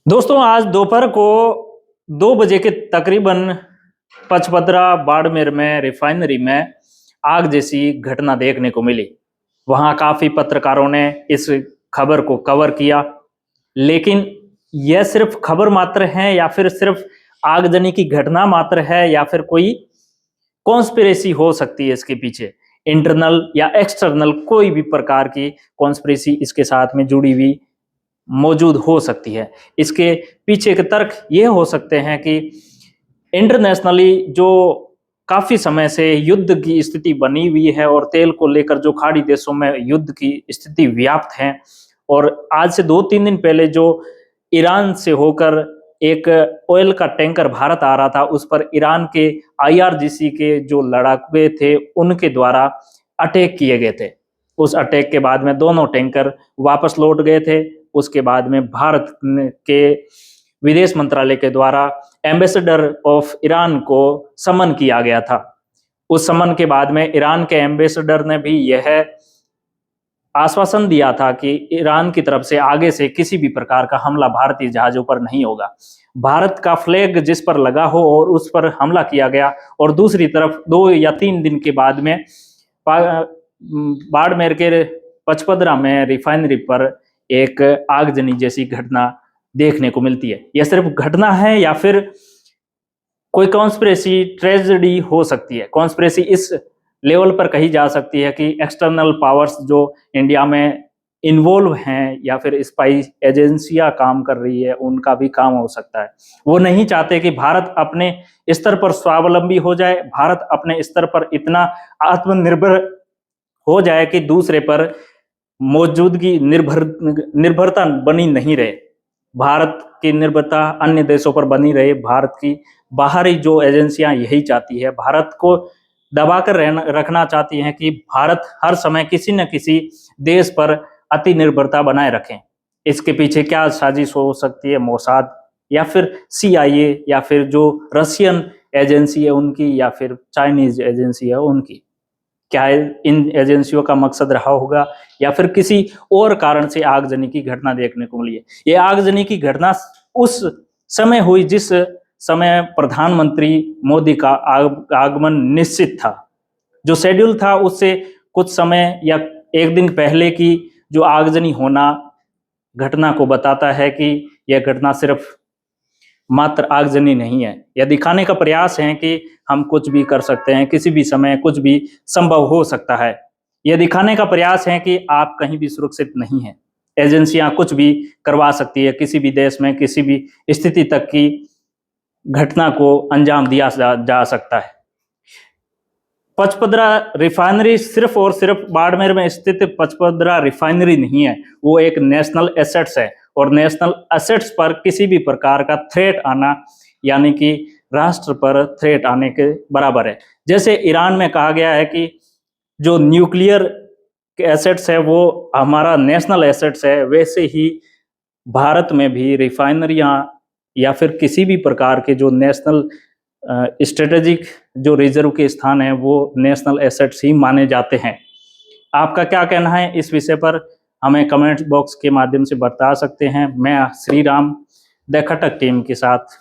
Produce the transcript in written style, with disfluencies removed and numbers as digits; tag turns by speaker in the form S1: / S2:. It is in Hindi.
S1: दोस्तों आज दोपहर को 2 बजे के तकरीबन पचपदरा बाड़मेर में रिफाइनरी में आग जैसी घटना देखने को मिली। वहां काफी पत्रकारों ने इस खबर को कवर किया, लेकिन यह सिर्फ खबर मात्र है या फिर सिर्फ आगजनी की घटना मात्र है या फिर कोई कॉन्स्पिरेसी हो सकती है इसके पीछे। इंटरनल या एक्सटर्नल कोई भी प्रकार की कॉन्स्पिरेसी इसके साथ में जुड़ी हुई मौजूद हो सकती है। इसके पीछे के तर्क ये हो सकते हैं कि इंटरनेशनली जो काफी समय से युद्ध की स्थिति बनी हुई है और तेल को लेकर जो खाड़ी देशों में युद्ध की स्थिति व्याप्त है, और आज से 2-3 दिन पहले जो ईरान से होकर एक ऑयल का टैंकर भारत आ रहा था, उस पर ईरान के IRGC के जो लड़ाके थे उनके द्वारा अटैक किए गए थे। उस अटैक के बाद में दोनों टैंकर वापस लौट गए थे। उसके बाद में भारत के विदेश मंत्रालय के द्वारा एम्बेसडर ऑफ ईरान को समन किया गया था। उस समन के बाद में ईरान के एम्बेसडर ने भी यह आश्वासन दिया था कि ईरान की तरफ से आगे से किसी भी प्रकार का हमला भारतीय जहाजों पर नहीं होगा। भारत का फ्लैग जिस पर लगा हो और उस पर हमला किया गया, और दूसरी तरफ 2 या 3 दिन के बाद में बाड़मेर के पचपदरा में रिफाइनरी पर एक आगजनी जैसी घटना देखने को मिलती है। यह सिर्फ घटना है या फिर कोई कॉन्स्पिरेसी ट्रेजेडी हो सकती है। कॉन्स्पिरेसी इस लेवल पर कही जा सकती है कि एक्सटर्नल पावर्स जो इंडिया में इन्वॉल्व हैं या फिर स्पाई एजेंसियां काम कर रही है, उनका भी काम हो सकता है। वो नहीं चाहते कि भारत अपने स्तर पर स्वावलंबी हो जाए, भारत अपने स्तर पर इतना आत्मनिर्भर हो जाए कि दूसरे पर मौजूदगी निर्भरता बनी नहीं रहे। भारत की निर्भरता अन्य देशों पर बनी रहे। भारत की बाहरी जो एजेंसियां यही चाहती है, भारत को दबाकर रखना चाहती हैं कि भारत हर समय किसी न किसी देश पर अति निर्भरता बनाए रखें। इसके पीछे क्या साजिश हो सकती है? मोसाद या फिर CIA या फिर जो रशियन एजेंसी है उनकी या फिर चाइनीज एजेंसी है उनकी, क्या इन एजेंसियों का मकसद रहा होगा या फिर किसी और कारण से आगजनी की घटना देखने को मिली है? ये आगजनी की घटना उस समय हुई जिस समय प्रधानमंत्री मोदी का आगमन निश्चित था। जो शेड्यूल था उससे कुछ समय या एक दिन पहले की जो आगजनी होना घटना को बताता है कि यह घटना सिर्फ मात्र आगजनी नहीं है। यह दिखाने का प्रयास है कि हम कुछ भी कर सकते हैं, किसी भी समय कुछ भी संभव हो सकता है। यह दिखाने का प्रयास है कि आप कहीं भी सुरक्षित नहीं हैं। एजेंसियां कुछ भी करवा सकती है, किसी भी देश में किसी भी स्थिति तक की घटना को अंजाम दिया जा सकता है। पचपदरा रिफाइनरी सिर्फ और सिर्फ बाड़मेर में स्थित पचपदरा रिफाइनरी नहीं है, वो एक नेशनल एसेट्स है। और नेशनल एसेट्स पर किसी भी प्रकार का थ्रेट आना यानी कि राष्ट्र पर थ्रेट आने के बराबर है। जैसे ईरान में कहा गया है कि जो न्यूक्लियर एसेट्स है वो हमारा नेशनल एसेट्स है, वैसे ही भारत में भी रिफाइनरियां या फिर किसी भी प्रकार के जो नेशनल स्ट्रेटेजिक जो रिजर्व के स्थान है वो नेशनल एसेट्स ही माने जाते हैं। आपका क्या कहना है इस विषय पर? हमें कमेंट बॉक्स के माध्यम से बता सकते हैं। मैं श्री राम द खटक टीम के साथ